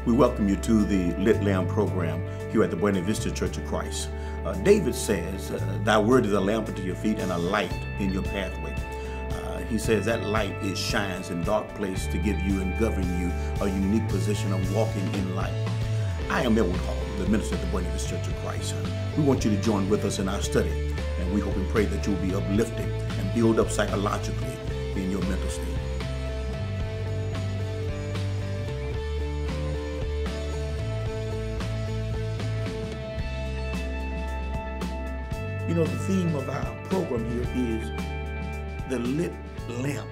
We welcome you to the Lit Lamp program here at the Buena Vista Church of Christ. David says, thy word is a lamp unto your feet and a light in your pathway. He says that light shines in dark place to give you and govern you a unique position of walking in light. I am Edward Hall, the minister at the Buena Vista Church of Christ. We want you to join with us in our study, and we hope and pray that you'll be uplifted and build up psychologically in your mental state. You know, the theme of our program here is the lit lamp.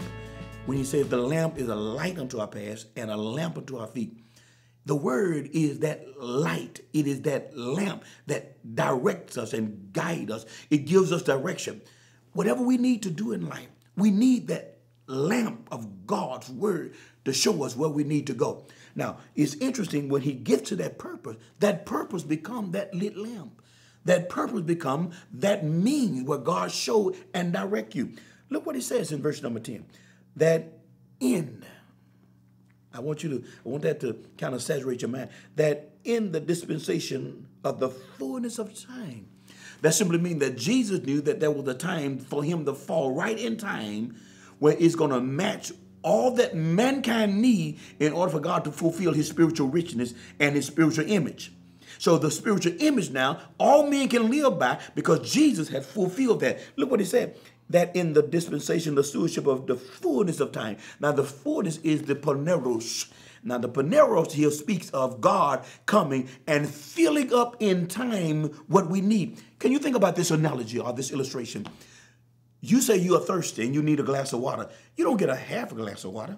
When he says the lamp is a light unto our path and a lamp unto our feet, the word is that light. It is that lamp that directs us and guides us. It gives us direction. Whatever we need to do in life, we need that lamp of God's word to show us where we need to go. Now, it's interesting when he gets to that purpose becomes that lit lamp. That purpose become that means where God show and direct you. Look what he says in verse number 10. That in, I want that to kind of saturate your mind. That in the dispensation of the fullness of time. That simply means that Jesus knew that there was a time for him to fall right in time where it's going to match all that mankind need in order for God to fulfill his spiritual richness and his spiritual image. So the spiritual image now, all men can live by because Jesus had fulfilled that. Look what he said, that in the dispensation, the stewardship of the fullness of time. Now the fullness is the poneros. Now the poneros here speaks of God coming and filling up in time what we need. Can you think about this analogy or this illustration? You say you are thirsty and you need a glass of water. You don't get a half a glass of water.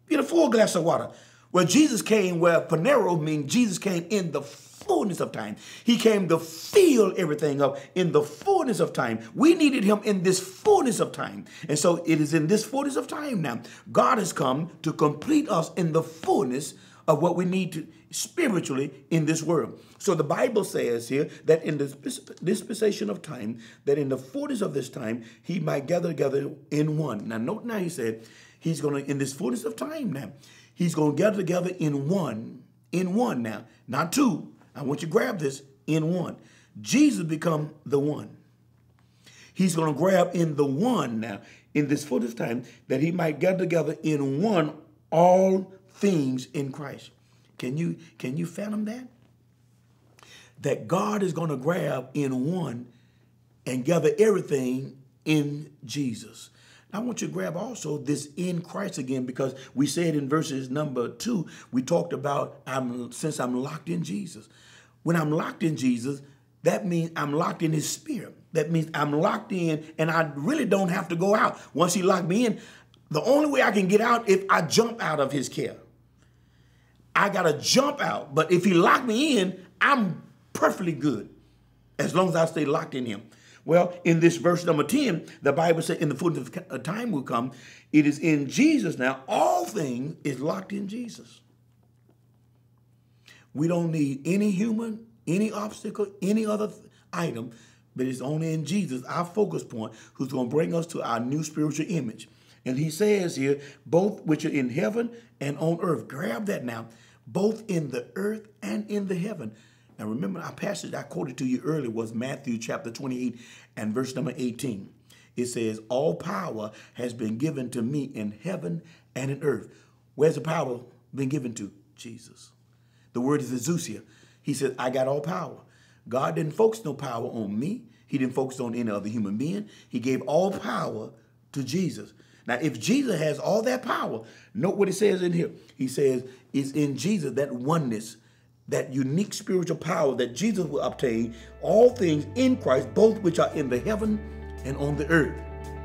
You get a full glass of water. Well, Jesus came where Panero means Jesus came in the fullness of time. He came to fill everything up in the fullness of time. We needed him in this fullness of time. And so it is in this fullness of time now. God has come to complete us in the fullness of what we need to spiritually in this world. So the Bible says here that in the dispensation of time, that in the fullness of this time, he might gather together in one. Now, note now he said he's going to, in this fullness of time now, he's going to gather together in one now, not two. I want you to grab this, in one. Jesus become the one. He's going to grab in the one now, in this fullness time, that he might gather together in one all things in Christ. Can you fathom that? That God is going to grab in one and gather everything in Jesus. I want you to grab also this in Christ again, because we said in verses number 2, we talked about since I'm locked in Jesus. When I'm locked in Jesus, that means I'm locked in his spirit. That means I'm locked in and I really don't have to go out. Once he locked me in, the only way I can get out if I jump out of his care. I got to jump out. But if he locked me in, I'm perfectly good as long as I stay locked in him. Well, in this verse number 10, the Bible says in the fullness of time will come. It is in Jesus now. All things is locked in Jesus. We don't need any human, any obstacle, any other item, but it's only in Jesus, our focus point, who's going to bring us to our new spiritual image. And he says here, both which are in heaven and on earth. Grab that now. Both in the earth and in the heaven. Now remember, our passage I quoted to you earlier was Matthew chapter 28 and verse number 18. It says, all power has been given to me in heaven and in earth. Where's the power been given to? Jesus. The word is exousia. He said, I got all power. God didn't focus no power on me. He didn't focus on any other human being. He gave all power to Jesus. Now, if Jesus has all that power, note what it says in here. He says, it's in Jesus, that oneness, that unique spiritual power that Jesus will obtain, all things in Christ, both which are in the heaven and on the earth.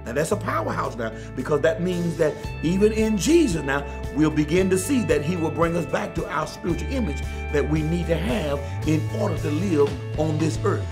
Now that's a powerhouse now, because that means that even in Jesus now, we'll begin to see that he will bring us back to our spiritual image that we need to have in order to live on this earth.